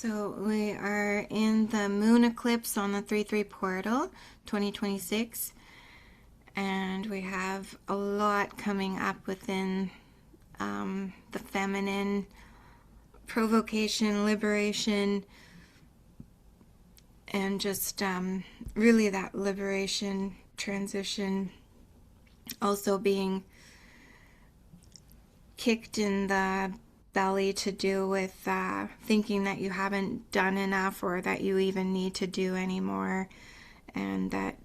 So we are in the moon eclipse on the 3-3 portal 2026, and we have a lot coming up within the feminine, provocation, liberation, and just really that liberation transition, also being kicked in the belly to do with thinking that you haven't done enough or that you even need to do anymore, and that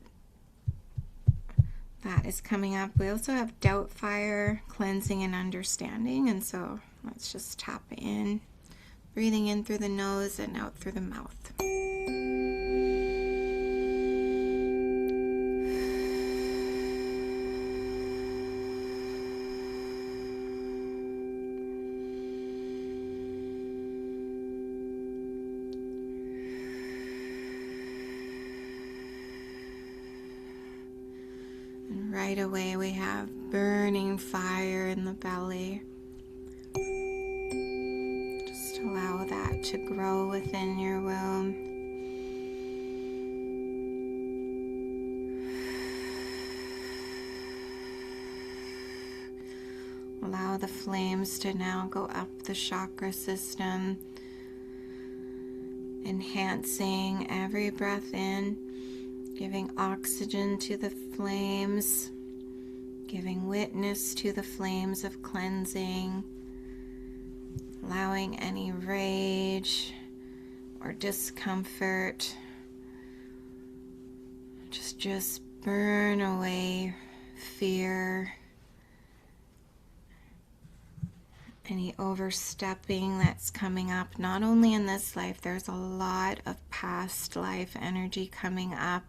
is coming up. We also have doubt fire, cleansing and understanding, and so let's just tap in, breathing in through the nose and out through the mouth. Right away we have burning fire in the belly. Just allow that to grow within your womb. Allow the flames to now go up the chakra system, enhancing every breath in, giving oxygen to the flames, giving witness to the flames of cleansing, allowing any rage or discomfort just burn away, fear, any overstepping that's coming up. Not only in this life, there's a lot of past life energy coming up,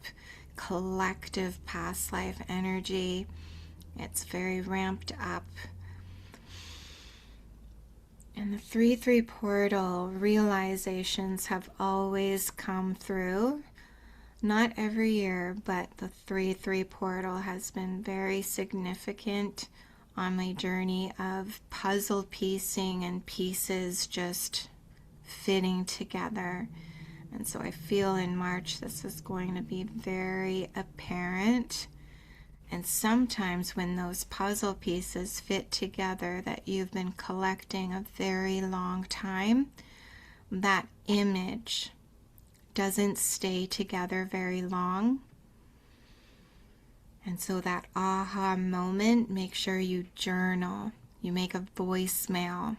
collective past life energy. It's very ramped up. And the 3-3 portal realizations have always come through. Not every year, but the 3-3 portal has been very significant on my journey of puzzle piecing and pieces just fitting together. And so I feel in March this is going to be very apparent. And sometimes when those puzzle pieces fit together that you've been collecting a very long time, that image doesn't stay together very long. And so that aha moment, make sure you journal, you make a voicemail,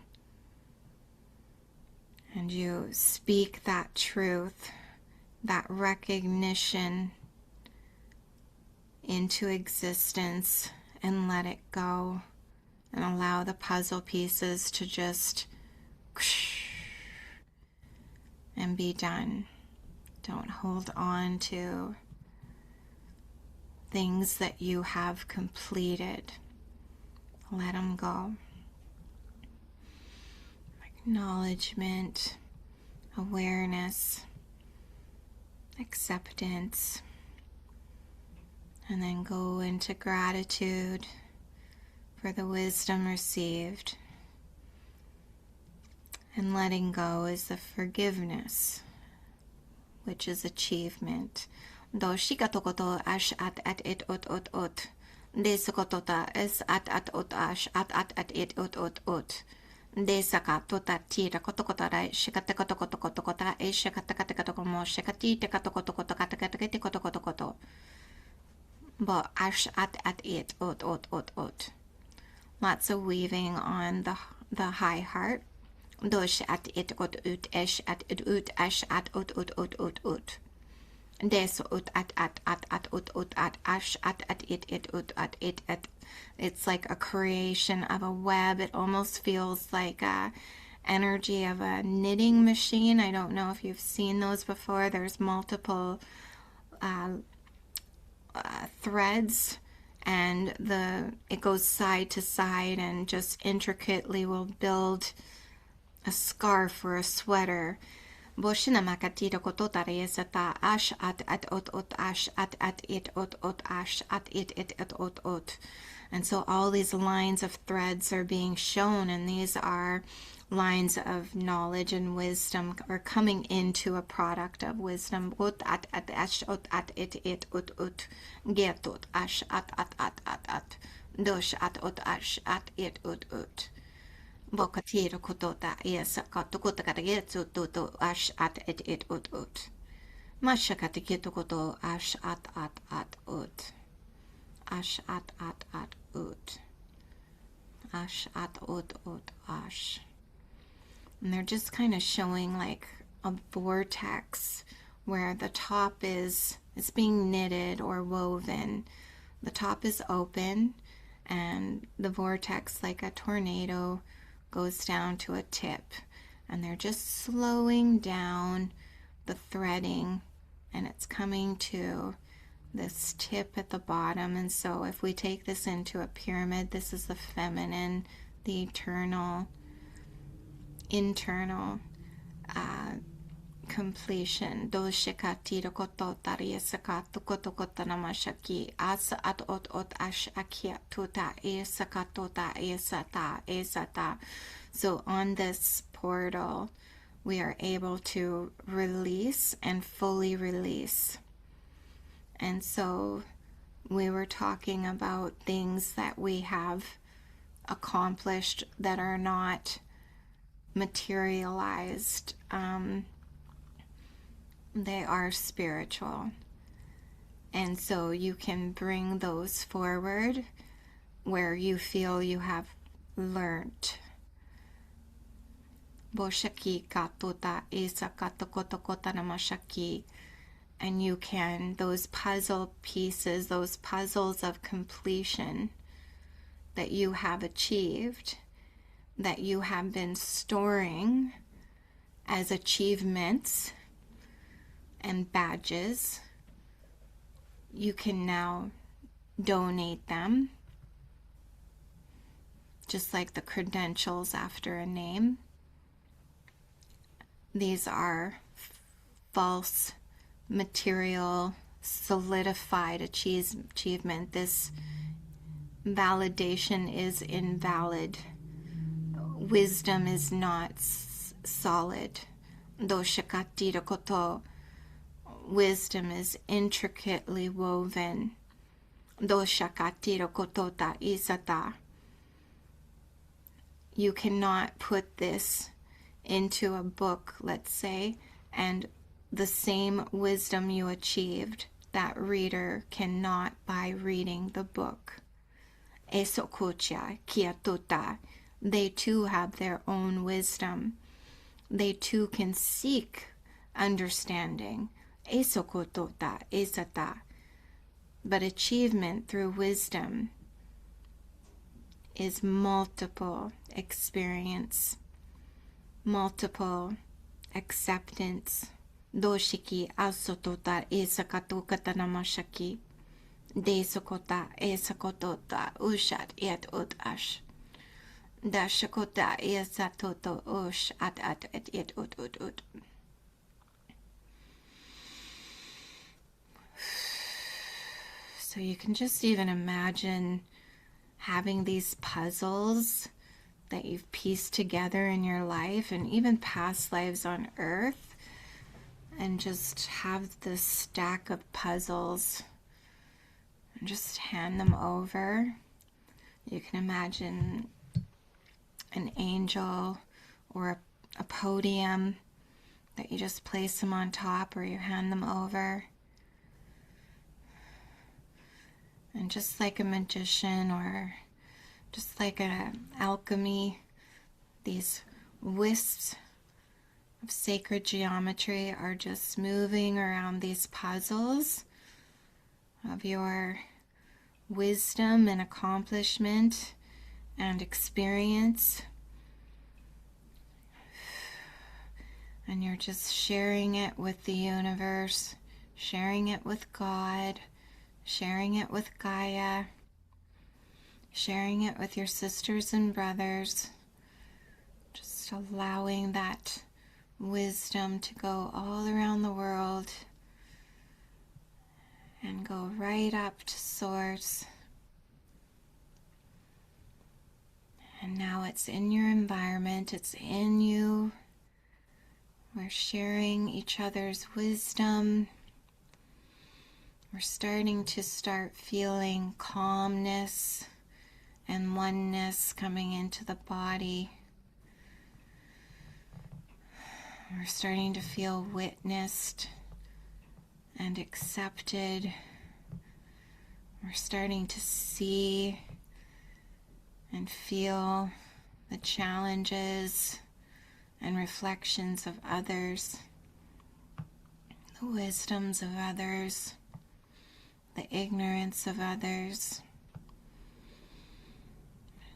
and you speak that truth, that recognition into existence, and let it go, and allow the puzzle pieces to just and be done. Don't hold on to things that you have completed. Let them go. Acknowledgement, awareness, acceptance, and then go into gratitude for the wisdom received. And letting go is the forgiveness, which is achievement. Doshika tokoto ash at it ot. Desokotota es at ot ash at it ot. Desaka tota tira kotokotara shikatekotokotokota e shikatekatekatokomo shikati tekatokotokota katekate kotokotokoto. But ash at it ot. Lots of weaving on the high heart. Dosh at it ot ut esh at it ut ash at ot. Des ut at ut at ash at it ut at it at. It's like a creation of a web. It almost feels like a energy of a knitting machine. I don't know if you've seen those before. There's multiple threads, and it goes side to side and just intricately will build a scarf or a sweater. Boshina makatira kotota resata ash at ot ash at it ot ash at it ot. And so all these lines of threads are being shown, and these are lines of knowledge and wisdom, or coming into a product of wisdom. Ut at ash ut at it ut ut get ut ash at dosh at ut ash at it ut bokatiro kutota yes katukota katagetsu tuto ash at it ut mashakatikito koto ash at ut ash at ut ash at ut ash. And they're just kind of showing like a vortex where the top it's being knitted or woven. The top is open and the vortex, like a tornado, goes down to a tip. And they're just slowing down the threading, and it's coming to this tip at the bottom. And so if we take this into a pyramid, this is the feminine, the internal completion. Doshikatiro koto tariesakato koto koto namashaki as at ot ash akia tuta esakatota esata. So on this portal, we are able to release and fully release. And so we were talking about things that we have accomplished that are not materialized. They are spiritual. And so you can bring those forward where you feel you have learned. Boshaki katota isa katokotokota namashaki. And you can, those puzzle pieces, those puzzles of completion that you have achieved, that you have been storing as achievements and badges, you can now donate them, just like the credentials after a name. These are false material solidified achievement. This validation is invalid. Wisdom is not solid. Doshakatira koto. Wisdom is intricately woven. Doshakatira kotota isata. You cannot put this into a book, let's say, and the same wisdom you achieved, that reader cannot by reading the book. Esokucha kiatuta. They too have their own wisdom. They too can seek understanding. Esokotota esata. But achievement through wisdom is multiple experience, multiple acceptance. Doshiki asotota esakatukata namashaki. Desokota esakotota ushat et ut ash. Dashakota esatoto ush at et ut. So you can just even imagine having these puzzles that you've pieced together in your life and even past lives on earth, and just have this stack of puzzles and just hand them over. You can imagine an angel or a podium that you just place them on top, or you hand them over. And just like a magician or just like an alchemy, these wisps of sacred geometry are just moving around these puzzles of your wisdom and accomplishment and experience. And you're just sharing it with the universe, sharing it with God, sharing it with Gaia, sharing it with your sisters and brothers, just allowing that wisdom to go all around the world and go right up to Source And now it's in your environment, it's in you. We're sharing each other's wisdom. We're starting to feeling calmness and oneness coming into the body. We're starting to feel witnessed and accepted. We're starting to see and feel the challenges and reflections of others, the wisdoms of others, the ignorance of others.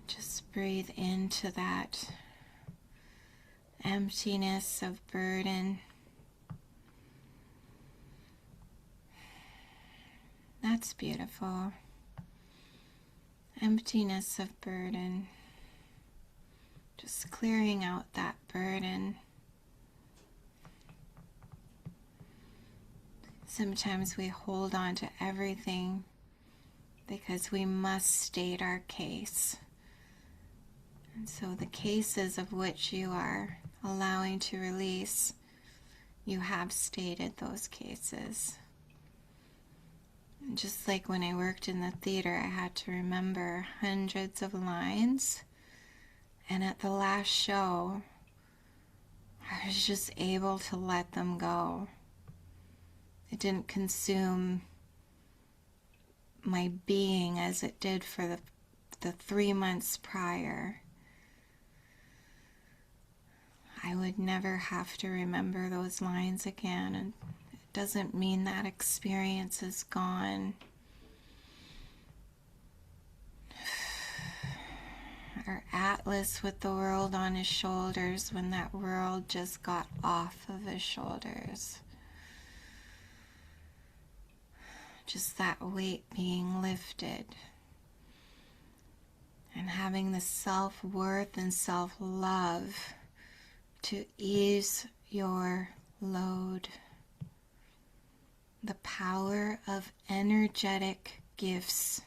Just breathe into that emptiness of burden. That's beautiful. Emptiness of burden. Just clearing out that burden. Sometimes we hold on to everything because we must state our case. And so the cases of which you are allowing to release, you have stated those cases. And just like when I worked in the theater, I had to remember hundreds of lines. And at the last show, I was just able to let them go. It didn't consume my being as it did for the 3 months prior. I would never have to remember those lines again, and it doesn't mean that experience is gone. Or Atlas with the world on his shoulders when that world just got off of his shoulders. Just that weight being lifted. And having the self-worth and self-love to ease your load. The power of energetic gifts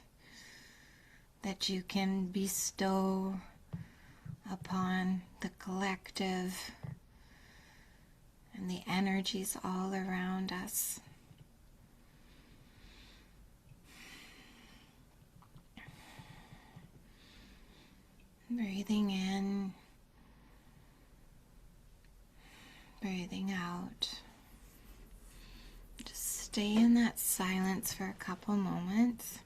that you can bestow upon the collective and the energies all around us. Breathing in, breathing out. Just stay in that silence for a couple moments.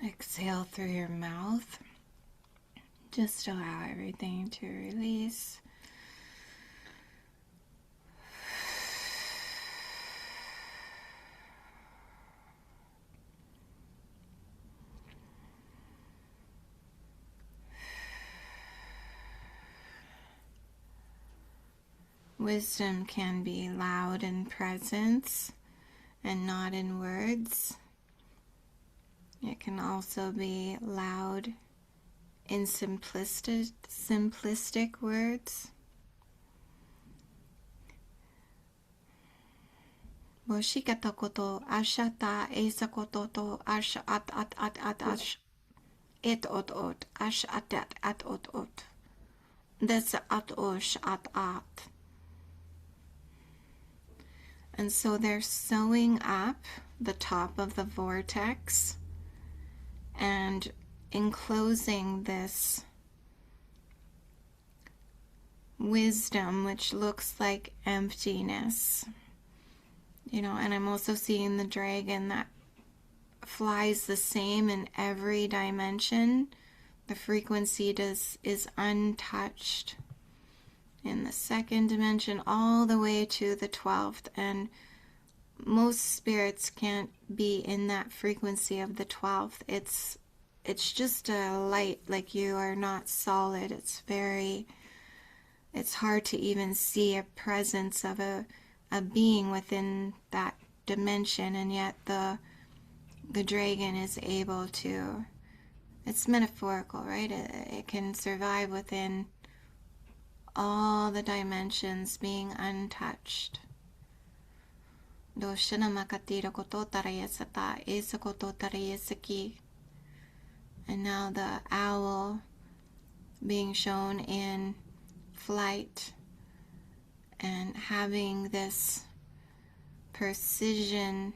Exhale through your mouth. Just allow everything to release. Wisdom can be loud in presence and not in words. It can also be loud in simplistic words. Boshikata koto ashata esa koto to ash at ash et ot ash at ot des at osh at. And so they're sewing up the top of the vortex and enclosing this wisdom, which looks like emptiness. You know, and I'm also seeing the dragon that flies the same in every dimension. The frequency is untouched in the second dimension all the way to the 12th, and most spirits can't be in that frequency of the 12th. It's just a light, like you are not solid. It's hard to even see a presence of a being within that dimension, and yet the dragon is able to, it's metaphorical, right? It can survive within all the dimensions being untouched. And now the owl being shown in flight and having this precision.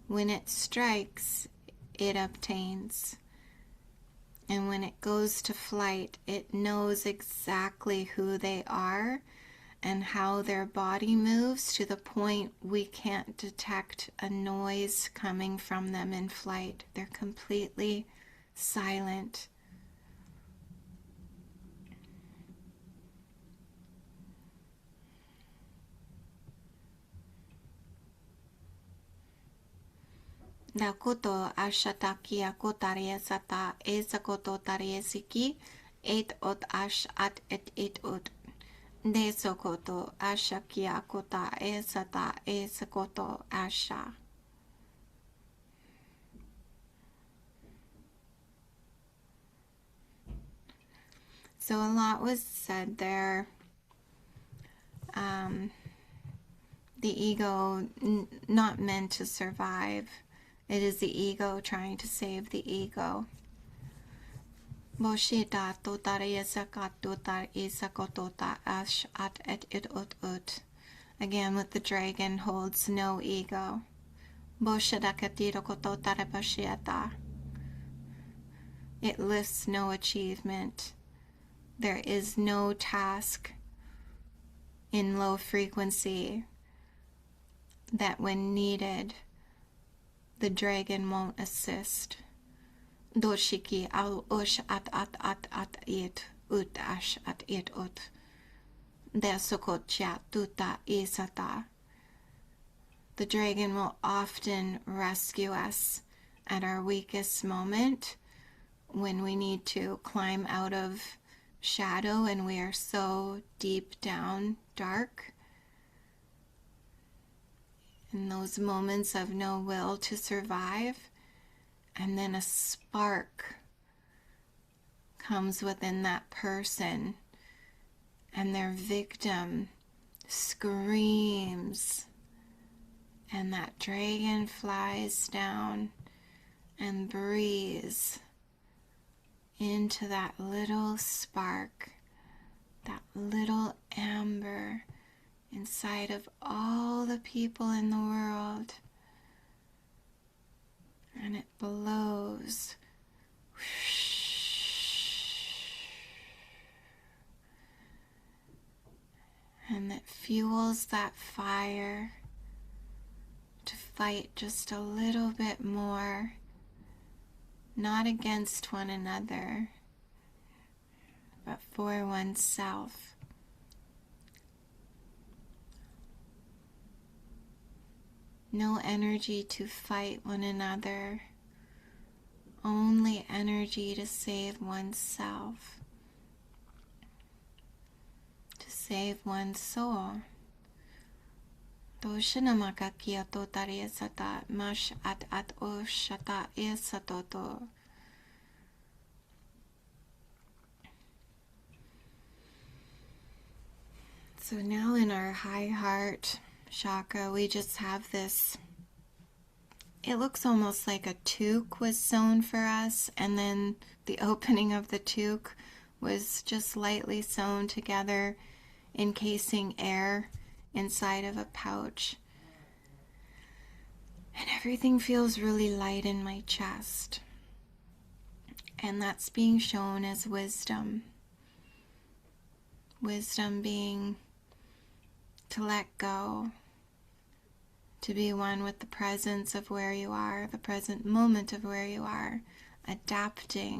When it strikes, it obtains. And when it goes to flight, it knows exactly who they are and how their body moves, to the point we can't detect a noise coming from them in flight. They're completely silent. Dakoto ashataki akotaria sata esakoto tariesiki et ot ash at et ot de sokoto ashaki akota esata esakoto asha. So a lot was said there. The ego not meant to survive. It is the ego trying to save the ego. Boshita totar yesakat totar isakotota ash at et ut. Again, with the dragon holds no ego. Boshadakatiro kototare bashiata. It lifts no achievement. There is no task in low frequency that when needed, the dragon won't assist. Doshiki al osh at it ut ash at it ut. Desokotcha tuta isata. The dragon will often rescue us at our weakest moment, when we need to climb out of shadow and we are so deep down, dark. In those moments of no will to survive, and then a spark comes within that person and their victim screams, and that dragon flies down and breathes into that little spark, that little amber inside of all the people in the world, and it blows and it fuels that fire to fight just a little bit more, not against one another, but for oneself. No energy to fight one another, only energy to save oneself, to save one's soul. Doshinamaka kiato tariesata mash at o shata esatoto. So now in our high heart chakra, we just have this, it looks almost like a toque was sewn for us, and then the opening of the toque was just lightly sewn together, encasing air inside of a pouch. And everything feels really light in my chest. And that's being shown as wisdom. Wisdom being to let go, to be one with the presence of where you are, the present moment of where you are, adaptability.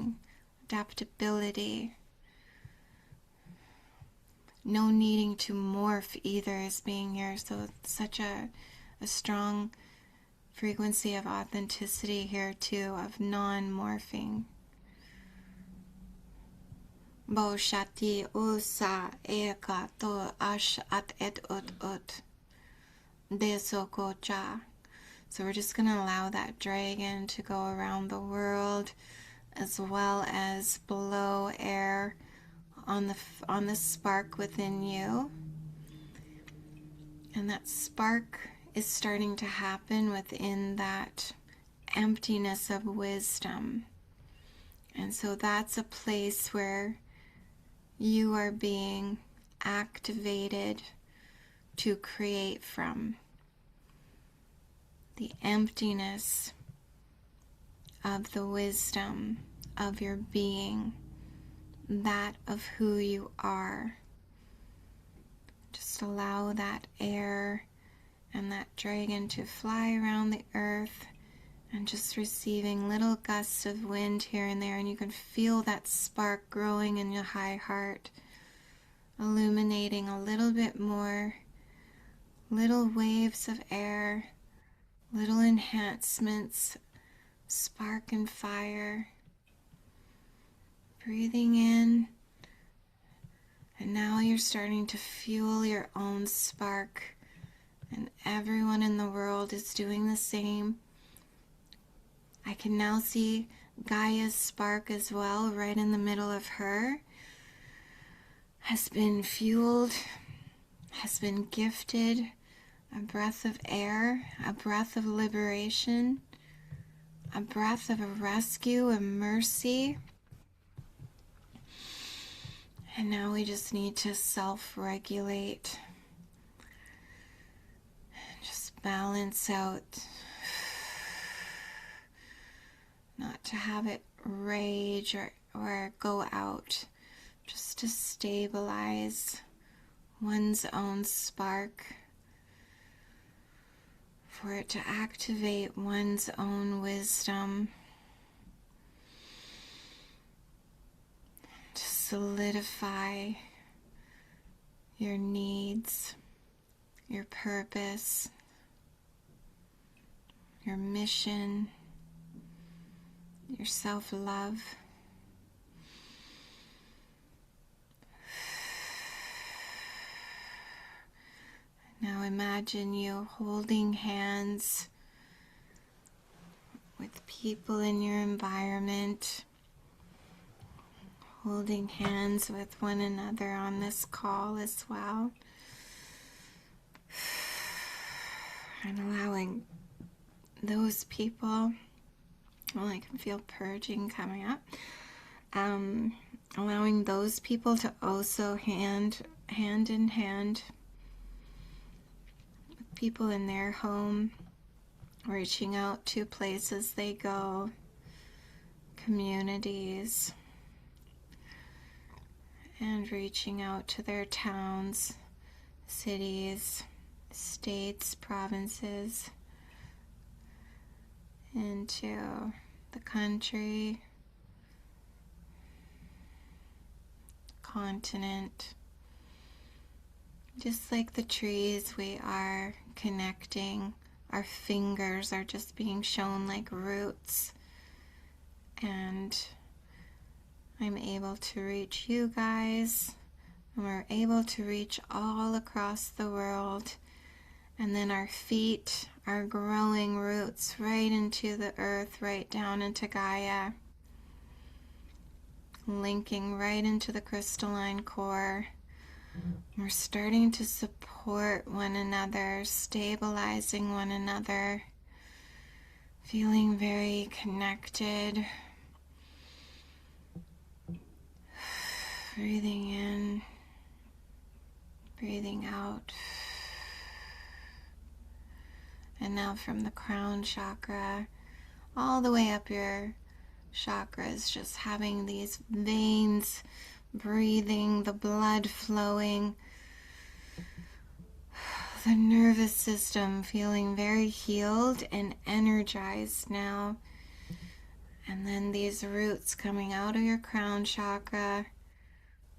No needing to morph either as being here. So it's such a strong frequency of authenticity here too, of non-morphing. Bo shati usa eka to ash at et ut desokocha. So we're just going to allow that dragon to go around the world, as well as blow air on the spark within you. And that spark is starting to happen within that emptiness of wisdom. And so that's a place where you are being activated to create from. The emptiness of the wisdom of your being, that of who you are. Just allow that air and that dragon to fly around the earth, and just receiving little gusts of wind here and there, and you can feel that spark growing in your high heart, illuminating a little bit more, little waves of air, little enhancements, spark and fire. Breathing in, and now you're starting to fuel your own spark, and everyone in the world is doing the same. I can now see Gaia's spark as well, right in the middle of her, has been fueled, has been gifted a breath of air, a breath of liberation, a breath of a rescue, a mercy. And now we just need to self-regulate, just balance out, not to have it rage or go out, just to stabilize one's own spark, for it to activate one's own wisdom, to solidify your needs, your purpose, your mission, your self-love. Now imagine you holding hands with people in your environment, holding hands with one another on this call as well, and allowing those people, well, I can feel purging coming up, allowing those people to also hand in hand with people in their home, reaching out to places they go, communities, and reaching out to their towns, cities, states, provinces, into the country, continent. Just like the trees, we are connecting. Our fingers are just being shown like roots, and I'm able to reach you guys. And we're able to reach all across the world. And then our feet are growing roots right into the earth, right down into Gaia, linking right into the crystalline core. We're starting to support one another, stabilizing one another, feeling very connected. Breathing in, breathing out. And now from the crown chakra all the way up your chakras, just having these veins breathing, the blood flowing, the nervous system feeling very healed and energized now. And then these roots coming out of your crown chakra,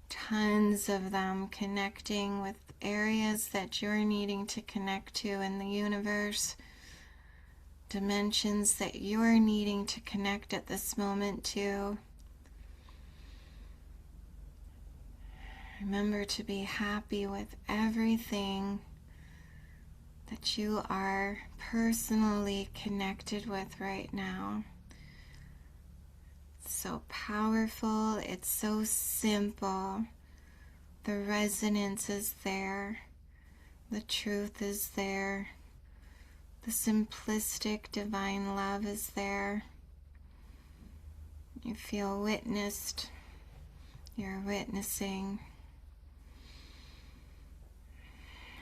tons of them connecting with areas that you're needing to connect to in the universe, dimensions that you're needing to connect at this moment to. Remember to be happy with everything that you are personally connected with right now. It's so powerful, it's so simple. The resonance is there, the truth is there, the simplistic divine love is there. You feel witnessed, you're witnessing.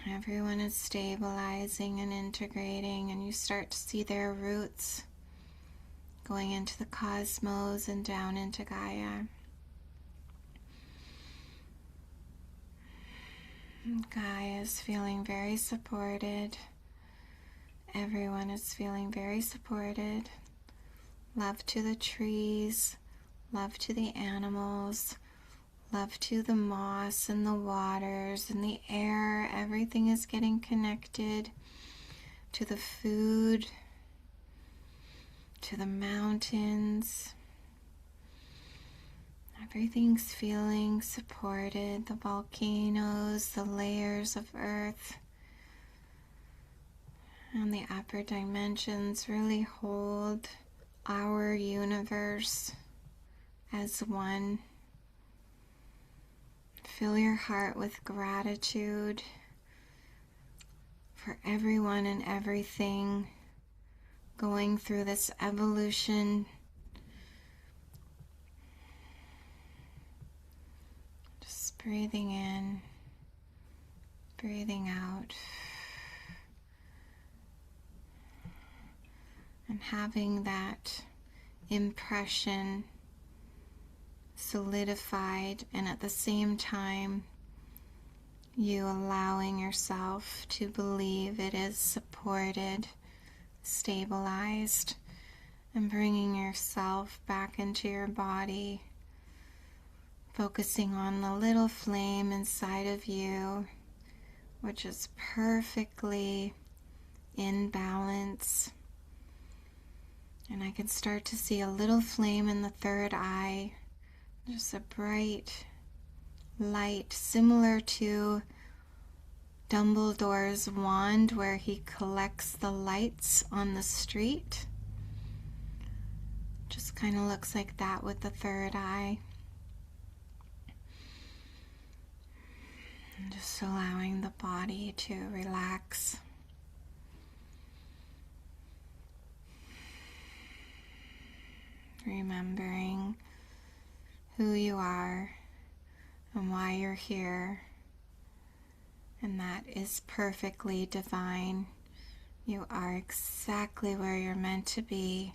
Everyone is stabilizing and integrating, and you start to see their roots going into the cosmos and down into Gaia. Gaia is feeling very supported. Everyone is feeling very supported. Love to the trees, love to the animals, love to the moss and the waters and the air. Everything is getting connected to the food, to the mountains. Everything's feeling supported. The volcanoes, the layers of earth, and the upper dimensions really hold our universe as one. Fill your heart with gratitude for everyone and everything going through this evolution. Just breathing in, breathing out, and having that impression solidified, and at the same time you allowing yourself to believe it is supported, stabilized, and bringing yourself back into your body, focusing on the little flame inside of you, which is perfectly in balance. And I can start to see a little flame in the third eye, just a bright light, similar to Dumbledore's wand where he collects the lights on the street. Just kind of looks like that with the third eye. And just allowing the body to relax. Remembering who you are and why you're here, and that is perfectly divine. You are exactly where you're meant to be,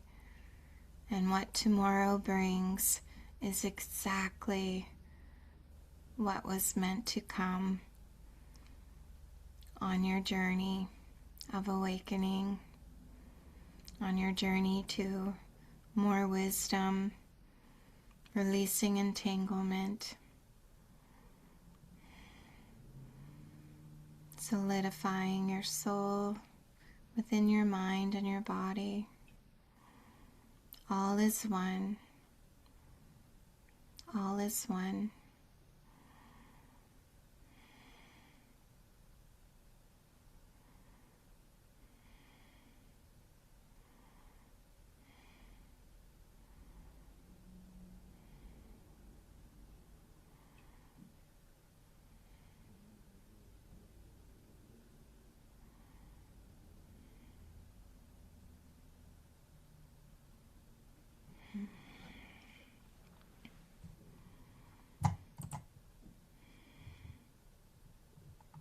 and what tomorrow brings is exactly what was meant to come on your journey of awakening, on your journey to more wisdom, releasing entanglement, solidifying your soul within your mind and your body. All is one. All is one.